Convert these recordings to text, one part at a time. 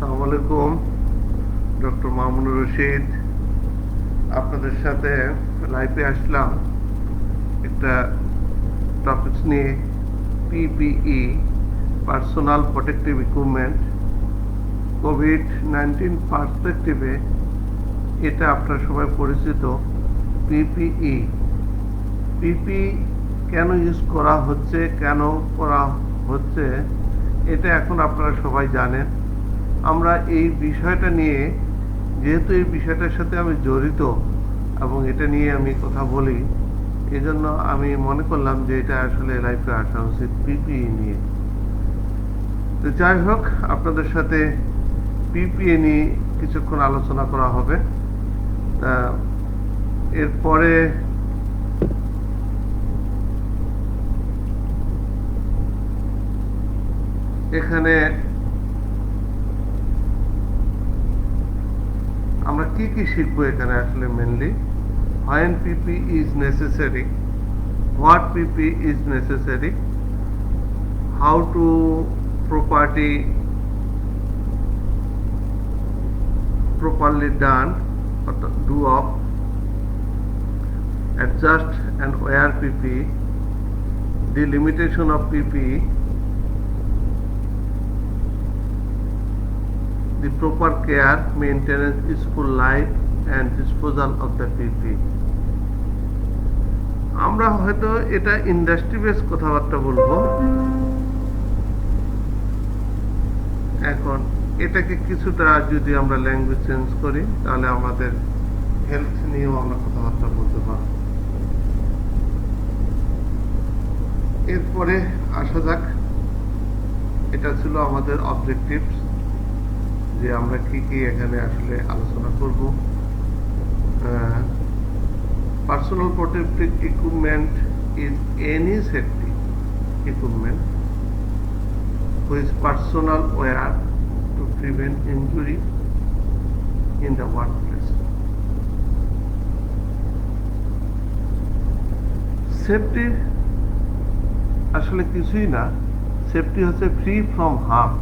আসসালামু আলাইকুম। ডক্টর মামুনুর রশিদ আপনাদের সাথে লাইভে আসলাম একটা টপিকস নিয়ে। পিপিই, পার্সোনাল প্রোটেক্টিভ ইকুইপমেন্ট, কোভিড-19 পার্সপেক্টিভে এটা আপনারা সবাই পরিচিত। পিপিই পিপিই কেন ইউজ করা হচ্ছে, কেন করা হচ্ছে, এটা এখন আপনারা সবাই জানেন। আমরা এই বিষয়টা নিয়ে, যেহেতু এই বিষয়টার সাথে আমি জড়িত এবং এটা নিয়ে আমি কথা বলি, এজন্য আমি মনে করলাম যে এটা আসলে লাইফে আসা উচিত পিপিই নিয়ে। তো যাই হোক, আপনাদের সাথে পিপিই নিয়ে কিছুক্ষণ আলোচনা করা হবে। এরপরে এখানে আমরা কি কি শিখবো এখানে আসলে mainly when PPE is necessary, what PPE is necessary, how to properly done or do of, adjust and wear PPE, the limitation of PPE, the proper care, maintenance, useful life and disposal of the PPE. আমরা হয়তো এটা industry base কথাবার্তা বলবো। এখন এটাকে কিছুটা যদি আমরা ল্যাঙ্গুয়েজ চেঞ্জ করি, তাহলে আমাদের হেলথ নিয়েও আমরা কথাবার্তা বলতে পারব। এরপরে আসা যাক, এটা ছিল আমাদের অবজেক্টিভস, যে আমরা কি কি এখানে আসলে আলোচনা করব। Personal protective equipment is any safety equipment which personal wear to prevent injury in the workplace. Safety আসলে কিছুই না, সেফটি হচ্ছে free from harm.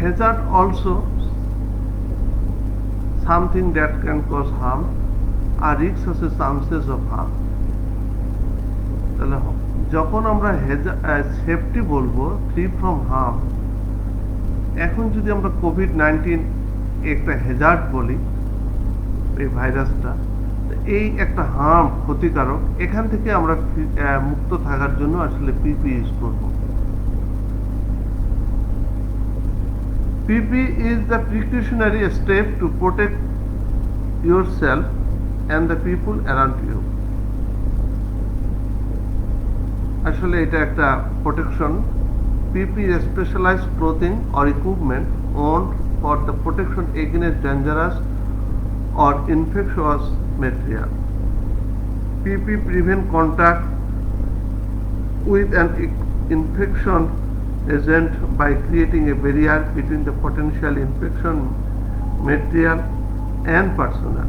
Hazard also something that can cause harm, আর রিস্ক হচ্ছে চান্সেস অফ হার্ম। তাহলে যখন আমরা safety বলবো ফ্রি ফ্রম হার্ম, এখন যদি আমরা কোভিড-19 একটা হ্যাজার্ড বলি, এই ভাইরাসটা এই একটা হার্ম, ক্ষতিকারক, এখান থেকে আমরা মুক্ত থাকার জন্য আসলে পিপি ইউজ করব। PPE is the precautionary step to protect yourself and the people around you. আসলে এটা একটা protection. PPE is specialized clothing or equipment owned for the protection against dangerous or infectious material. PPE prevent contact with an infection agent by creating a barrier between the potential infection material and personnel.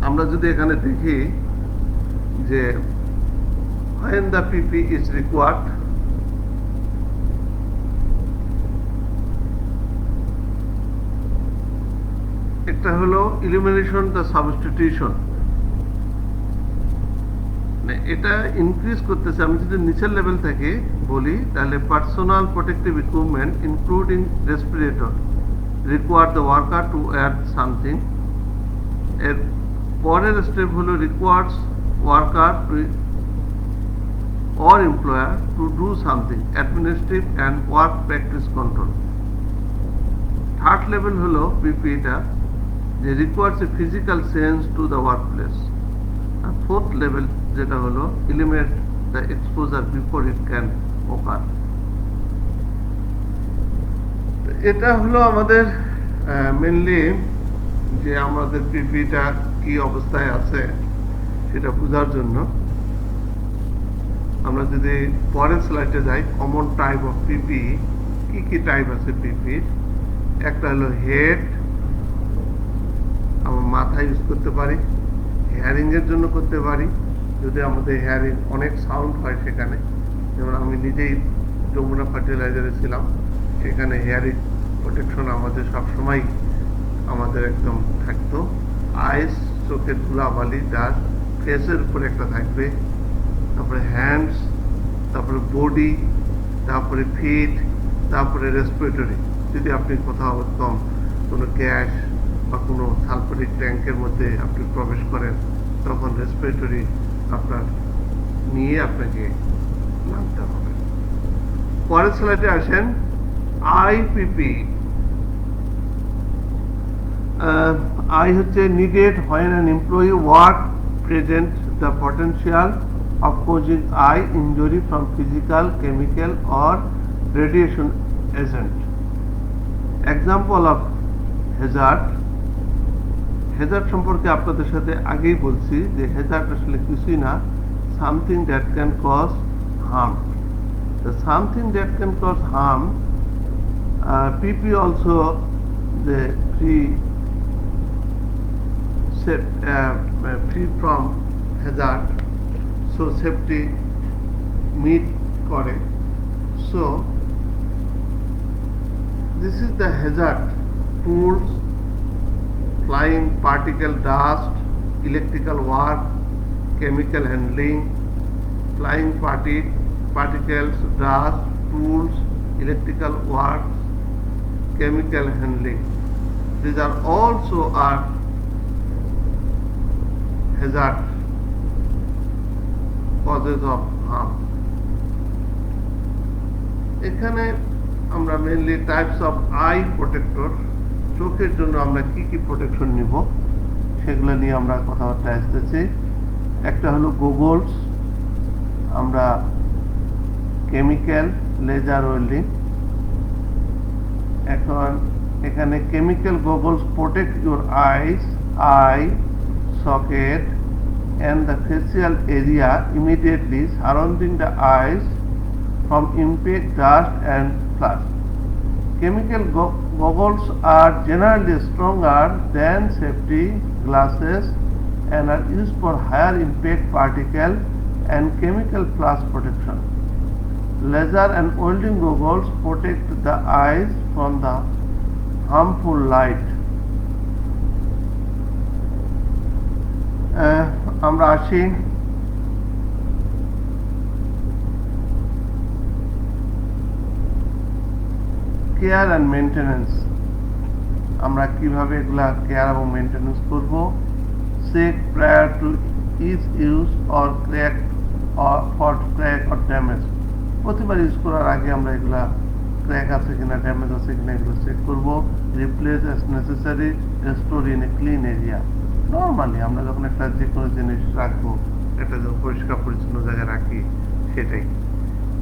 আমরা যদি এখানে দেখি যে when the PPE is required, একটা হলো elimination the substitution, এটা increase করতেছে। আমি যদি নিচের লেভেল থেকে বলি, তাহলে personal protective equipment including respirator require the worker to add something. এর পরের স্টেপ হলো requires worker to or employer to do something administrative and work practice control. Third level হলো PPE-টা যে requires a physical change to the workplace. R fourth level যেটা হলো eliminate the exposure before it can occur. এটা হলো আমাদের mainly যে আমাদের PPE-টা কি অবস্থায় আছে সেটা বোঝার জন্য। আমরা যদি পরের স্লাইডে যাই, কমন টাইপ অফ পিপিই, কি কি টাইপ আছে পিপিই। একটা হলো হেড, আমরা মাথায় ইউজ করতে পারি, হেয়ারিং এর জন্য করতে পারি যদি আমাদের হেয়ারিং অনেক সাউন্ড হয় সেখানে। যেমন আমি নিজেই যমুনা ফার্টিলাইজারে ছিলাম, সেখানে হেয়ারিং প্রোটেকশন আমাদের সবসময় আমাদের একদম থাকতো। আইস, চোখের ধুলাবালি, ডাস্ট, ফেসের উপরে একটা থাকবে, তারপরে হ্যান্ডস, তারপরে বডি, তারপরে ফিট, তারপরে রেসপিরেটরি। যদি আপনি কোথাও একদম কোনো গ্যাস বা কোনো সালফারিক ট্যাঙ্কের মধ্যে আপনি প্রবেশ করেন, তখন রেসপিরেটরি আপনার নিয়ে আপনাকে নামতে হবে। পরের স্লাইডে আসেন, আইপিপি। I হচ্ছে needed when an employee work present the potential of causing eye injury from physical, chemical or radiation agent. Example of hazard. hazard সম্পর্কে আপনাদের সাথে আগেই বলছি যে hazard আসলে কিছুই না, something that can cause harm. The something that can cause harm, PP also the free from hazard, so safety meet করে. So this is the hazard: tools, flying particle, dust, electrical work, chemical handling, flying particles, dust, tools, electrical work, chemical handling. These are also hazard causes of harm. এখানে আমরা mainly types of I protector, চোখের জন্য আমরা কি কি protection নিব সেগুলো নিয়ে আমরা কথাবার্তা আসতেছি। একটা হলো গোগলস, আমরা কেমিক্যাল, লেজার ওয়েল্ডিং। এখন এখানে chemical goggles protect your eyes, eye socket and the facial area immediately surrounding the eyes from impact, dust and flash. Chemical goggles are generally stronger than safety glasses and are used for higher impact particle and chemical flash protection. Laser and welding goggles protect the eyes from the harmful light. আমরা আসি care and maintenance. আমরা কিভাবে এগুলা care এবং maintenance করব। Check prior to each use or crack for crack or damage. প্রতিবার use করার আগে আমরা এগুলা ক্র্যাক আছে কিনা, ড্যামেজ আছে কিনা এগুলো চেক করব। Replace as necessary, restore in a clean area. Normally আমরা যখন একটা যে কোনো জিনিস রাখবো, একটা যখন পরিষ্কার পরিচ্ছন্ন জায়গায় রাখি সেটাই।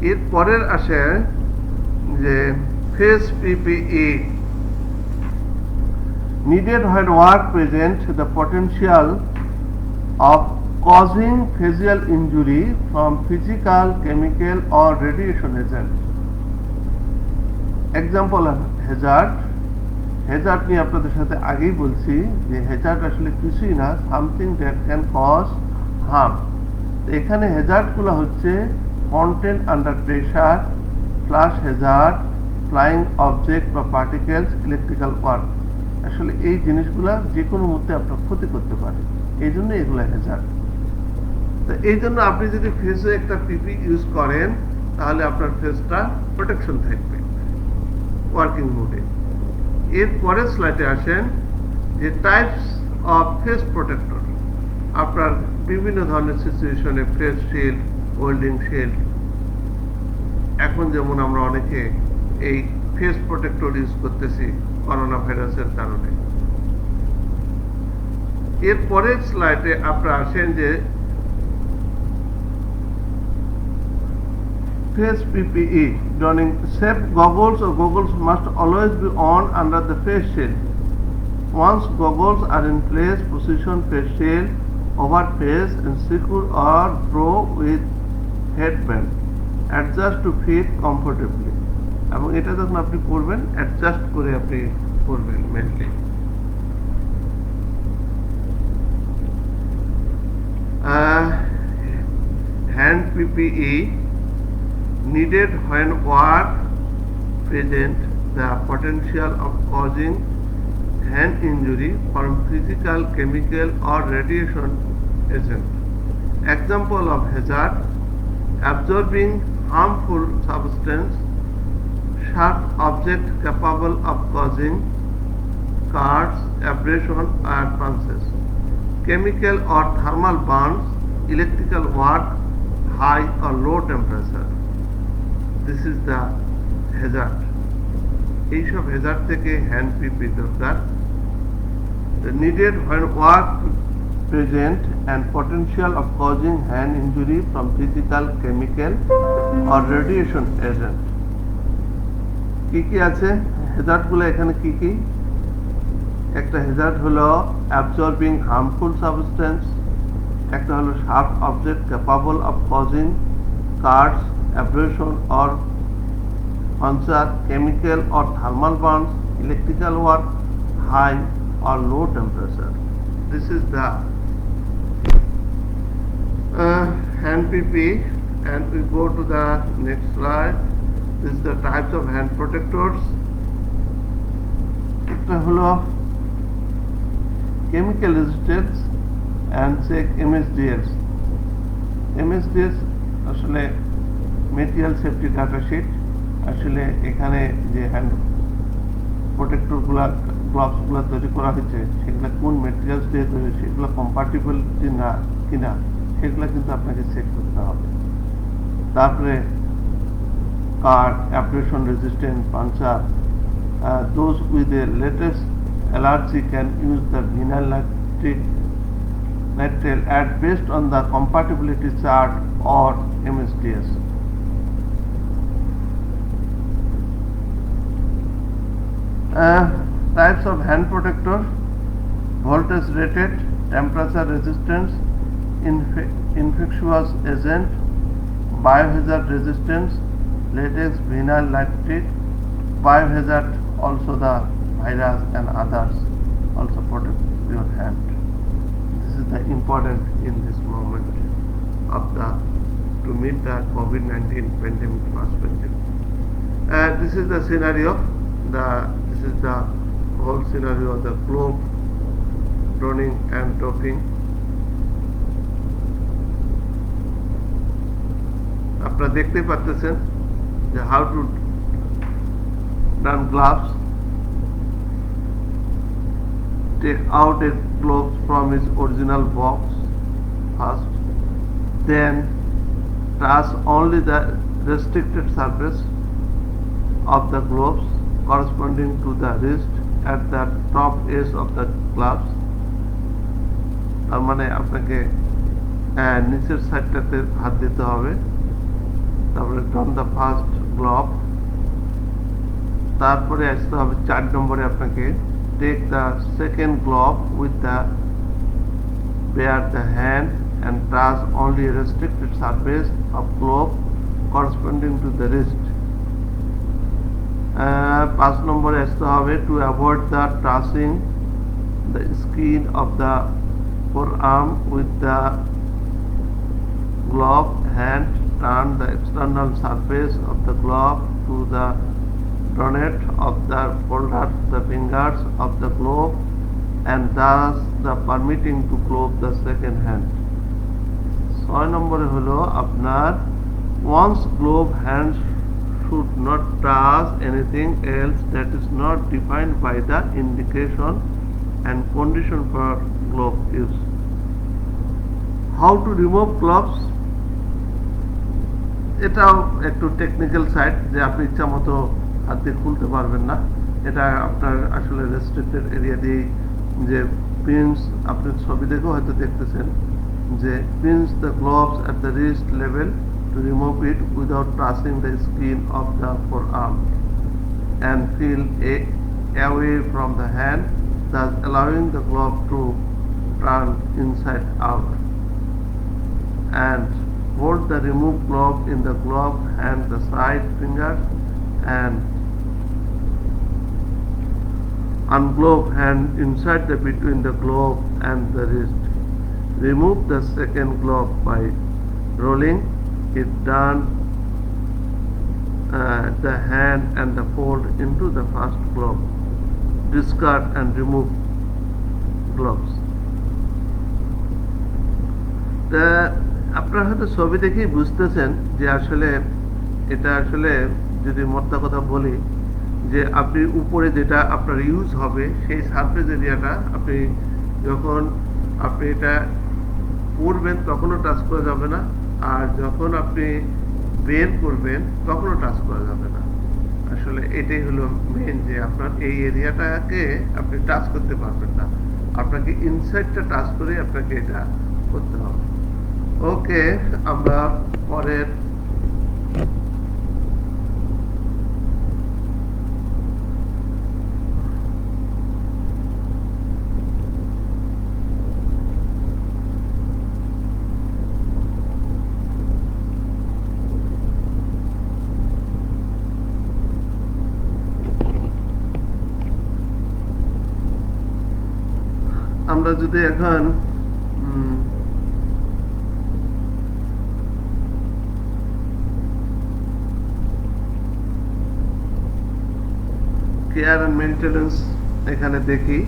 এর পরের আসে যে face PPE, needed when work present the potential of causing facial injury from physical, chemical or radiation agent. Example of hazard. Hazard নিয়ে আপনাদের সাথে আগেই বলছি যে হ্যাজার্ড আসলে কিছুই না, something that can cause harm. এখানে হ্যাজার্ডগুলো হচ্ছে content under pressure, flash hazard, flying object বা পার্টিকেলস, ইলেকট্রিক্যাল ওয়ার্ক। আসলে এই জিনিসগুলা যে কোনো মুহূর্তে আপনার ক্ষতি করতে পারে, এই জন্য এগুলো হ্যাজার্ড। তো এই জন্য আপনি যদি ফেসে একটা পিপি ইউজ করেন তাহলে আপনার ফেসটা প্রোটেকশন থাকবে ওয়ার্কিং মোডে। এর পরের স্লাইডে আসেন যে টাইপস অফ ফেস প্রোটেক্টর। আপনার বিভিন্ন ধরনের সিচুয়েশনে ফেস শিল্ড, ওয়েল্ডিং শিল্ড। এখন যেমন আমরা অনেকে এই ফেস প্রোটেক্টর ইউজ করতেছি করোনা ভাইরাসের কারণে। এর পরের স্লাইডে আপনারা আসেন যে face PPE. Donning safe goggles or goggles must always be on under the face shield. Once goggles are in place, position face shield over face and secure or draw with headband. Adjust to fit comfortably. এবং এটা যখন আপনি পরবেন adjust করে আপনি পরবেন mainly. Hand PPE needed when work present the potential of causing hand injury from physical, chemical or radiation agent. Example of hazard: absorbing harmful substance, sharp object capable of causing cuts, abrasion or punctures, chemical or thermal burns, electrical work, high or low temperature. This is the hazard. এইসব hazard থেকে hand PPE দরকার। Needed when work present and potential of causing hand injury from physical, chemical or radiation agent. কি কি আছে hazard গুলো এখানে কি কি? একটা hazard হলো absorbing harmful substance, একটা হলো sharp object capable of causing cuts, abrasion or puncture, chemical or thermal burns, electrical work, high or low temperature. This is the hand PPE, and we go to the next slide. This is the types of hand protectors. একটা হলো chemical resistance and check MSDS. MSDS আসলে material safety data sheet. আসলে এখানে যে hand প্রোটেক্টরগুলো গ্লাভসগুলো তৈরি করা হয়েছে সেগুলো কোন মেটেরিয়ালস দিয়ে তৈরি হয়েছে, সেগুলো কম্পার্টেবল না কিনা সেগুলো কিন্তু আপনাকে চেক করতে হবে। তারপরে cut, abrasion resistant, puncture, those with the latest allergy can use the vinyl nitrile at based on the compatibility chart or MSDS. Types of hand protector: voltage rated, temperature resistance, infectious agent, biohazard resistance, latex, vinyl nitride, biohazard, also the virus and others also protect your hand. This is the important in this moment of the to meet the COVID-19 pandemic perspective. This is the scenario. This is the whole scenario of the globe running and talking. আপনারা দেখতেই পাচ্ছেন যে how to done gloves. Take out a glove from its original box first, then touch only the restricted surface of the gloves corresponding to the wrist at the top edge of the gloves. তার মানে আপনাকে নিচের সাইডটাতে হাত দিতে হবে। তারপরে ডন the first glove. তারপরে আসতে হবে 4 নম্বরে আপনাকে take the second glove with the bare the hand and touch only a restricted surface of glove corresponding to the wrist. 5 নম্বরে আসতে হবে to avoid the touching the skin of the forearm with the glove hand, turn the external surface of the glove to the donate of the folder the fingers of the glove and thus the permitting to close the second hand. 6 নম্বরে হলো আপনার once glove hands should not touch anything else that is not defined by the indication and condition for glove use. How to remove gloves? এটাও একটু technical side যে আপনি ইচ্ছা মতো হাত দিয়ে খুলতে পারবেন না। এটা আপনার আসলে রেস্ট্রিক্টেড এরিয়া দিয়ে যে পিনস আপনি ছবি দেখেও হয়তো দেখতেছেন যে pins the gloves at the wrist level to remove it without touching the skin of the forearm and feel away from the hand, thus allowing the glove to turn inside out, and hold the removed glove in the glove and the side fingers and unglove hand inside the between the glove and the wrist. Remove the second glove by rolling it down the hand and the fold into the first glove. Discard and remove gloves. তা আপনারা হয়তো ছবি দেখেই বুঝতেছেন যে আসলে এটা আসলে যদি মোদ্দা কথা বলি যে আপনি উপরে যেটা আপনার ইউজ হবে সেই সারফেস এরিয়াটা আপনি যখন আপনি এটা পরবেন তখনও টাচ করা যাবে না, আর যখন আপনি বের করবেন তখনও টাচ করা যাবে না। আসলে এটাই হলো মেন, যে আপনার এই এরিয়াটাকে আপনি টাচ করতে পারবেন না, আপনাকে ইনসাইডটা টাচ করে আপনাকে এটা করতে হবে। ওকে, আমরা পরের আমরা যদি এখন কেয়ার অ্যান্ড মেইনটেনেন্স এখানে দেখি,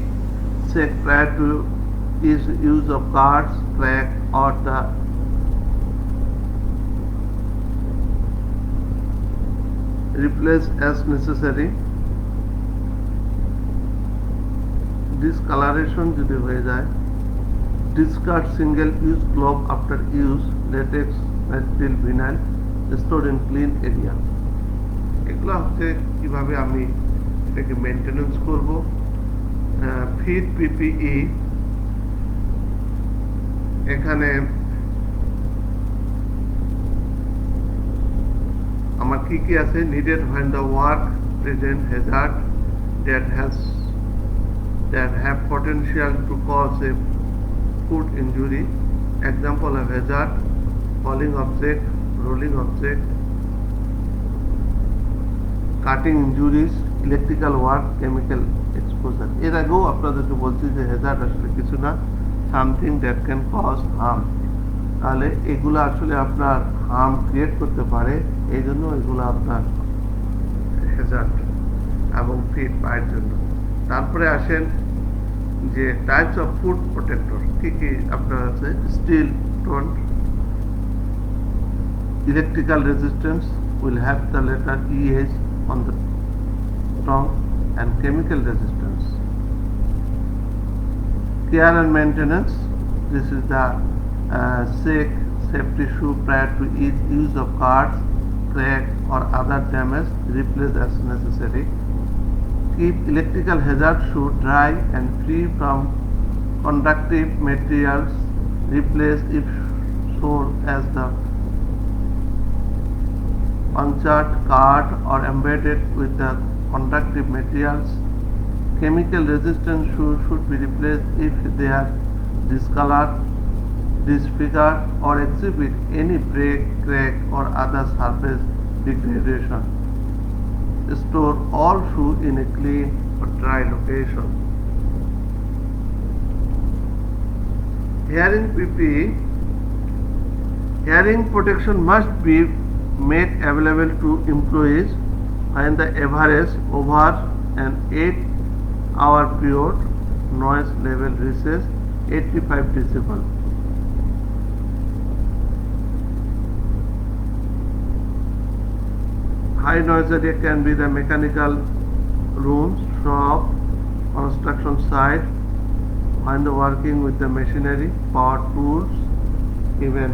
check prior to use of cards, crack or the replace as necessary. Discoloration যদি হয়ে যায়, discard single use glove after use, latex, methyl vinyl stored in clean area. এগুলো হচ্ছে কিভাবে আমি এটাকে মেইনটেনেন্স করব। ফিট পিপিই এখানে আমার কি কি আছে, needed when the work present hazard that have potential to cause a foot injury. Example of hazard: falling object, rolling object, cutting injuries, electrical work, chemical exposure. এর আগেও আপনাদেরকে বলছি যে হ্যাজার্ড আসলে কিছু না, something that can cause harm. তাহলে এগুলো আসলে আপনার হার্ম ক্রিয়েট করতে পারে, এই জন্য এগুলো আপনার হ্যাজার্ড এবং ফিট পায়ের জন্য। তারপরে আসেন যে টাইপস অফ ফুট প্রোটেক্টর কি কি আপনার আছে, steel tone, electrical resistance will have the letter EH on the tongue, and chemical resistance. Care and maintenance, this is the safety shoe prior to use of cards, crack or other damage, replace as necessary. Keep electrical hazard shoe dry and free from conductive materials, replace if sore as the punctured, cut or embedded with the conductive materials. Chemical resistant shoes should be replaced if they are discolored, disfigured or exhibit any break, crack or other surface degradation. Store all shoes in a clean or dry location. Hearing PPE, hearing protection must be made available to employees when the average over an 8-hour period noise level reaches 85 decibel. High noise area can be the mechanical rooms, shop, construction site, when working with the machinery, power tools, even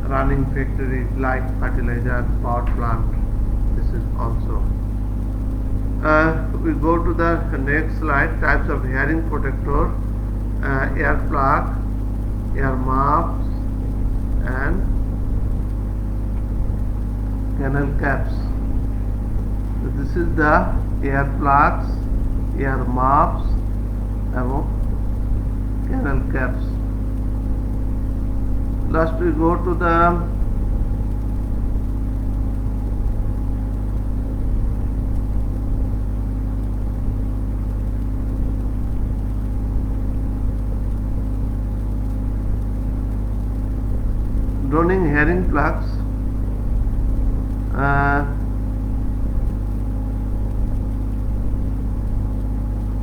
running factory like fertilizer, power plant. This is also. We go to the next slide. Types of hearing protector: ear plug, ear muffs, and canal caps. So this is the ear plugs, ear muffs, and canal caps. Last we go to the Donning hearing plugs.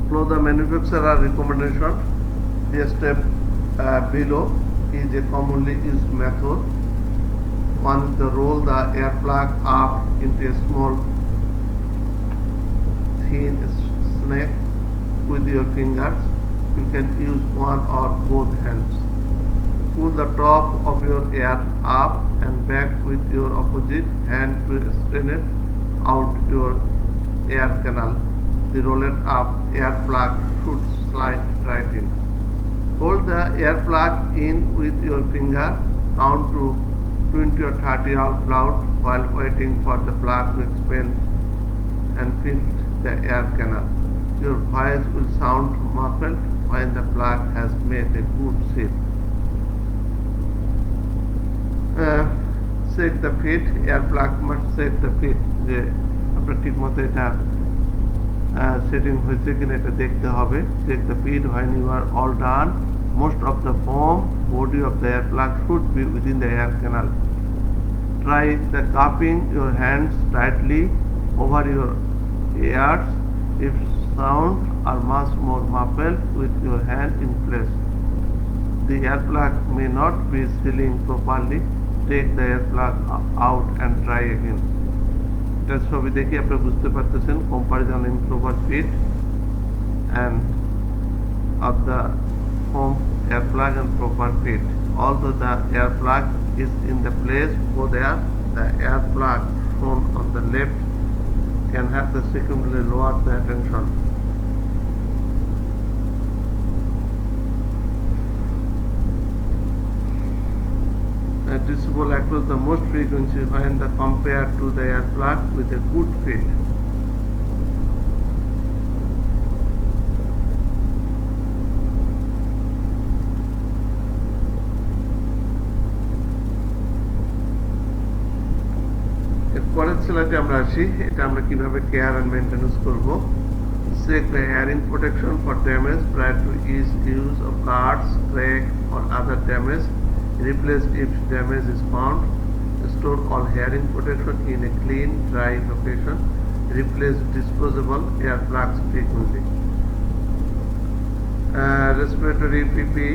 Follow the manufacturer recommendation. The step below is a commonly used method. One is to roll the air plug up into a small thin snake with your fingers. You can use one or both hands. Pull the top of your air up and back with your opposite hand to strain it out your air canal. The rolled up air plug should slide right in. Hold the air plug in with your finger, count to 20 or 30 out loud while waiting for the plug to expand and fill the air canal. Your voice will sound muffled when the plug has made a good shape. Set the fit. Air plug must set the fit. যে আপনার ঠিক মতো এটা setting হয়েছে কিনা এটা দেখতে হবে. Check the fit when you are all done. Most of the foam body of the air plug should be within the air canal. Try the cupping your hands tightly over your ears if sounds are much more muffled with your hand in place. The air plug may not be sealing properly. Take the air plug out and try again. এটা ছবি দেখে আপনি বুঝতে পারতেছেন comparison in proper fit and of the foam air plug and proper fit. Although the air plug is in the place over there, the air plug shown on the left can have the significantly lower the tension. Disable across the most frequency when the compared to the air plug with a good fit. পরের স্লাইডে আমরা আসি. এটা আমরা কিভাবে care and maintenance করব. Check the hearing protection for damage prior to use of cards, crack or other damage. Replace if damage is found. Store all hearing protection in a clean, dry location. Replace disposable ear plugs frequently. Respiratory PPE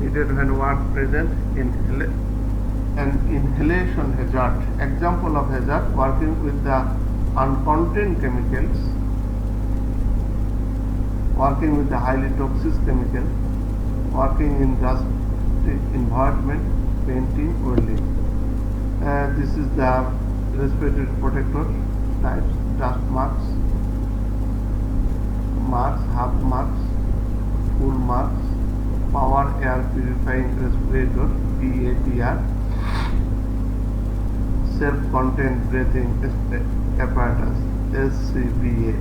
needed when work present in an inhalation hazard. Example of hazard: working with the uncontained chemicals, working with the highly toxic chemical, working in dust environment, painting, welding. This is the respiratory protector types: dust masks, half masks, full masks, power air purifying respirator (PAPR), self-contained breathing apparatus (SCBA).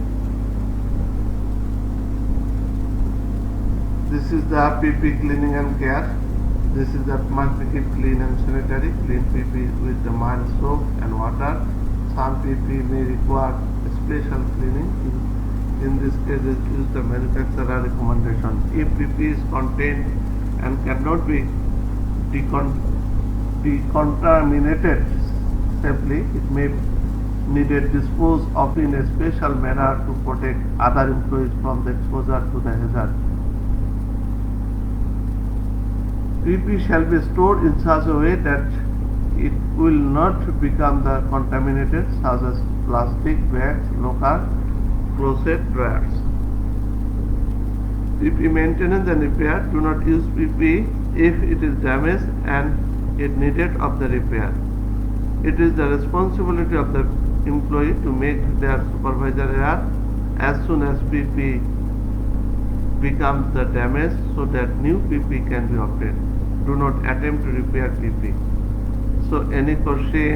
This is the PP cleaning and care. This is the must be kept clean and sanitary. Clean PP with the mild soap and water. Some PP may require special cleaning. In this case, use the manufacturer recommendation. If PP is contained and cannot be decontaminated safely, it may needed disposed of in a special manner to protect other employees from the exposure to the hazard. PP shall be stored in such a way that it will not become the contaminated, such as plastic bags, locker, closet drawers. PP maintenance and repair. Do not use PP if it is damaged and it needed of the repair. It is the responsibility of the employee to make their supervisor aware as soon as PP becomes the damage so that new PP can be obtained. Do not attempt to repair PP. So any question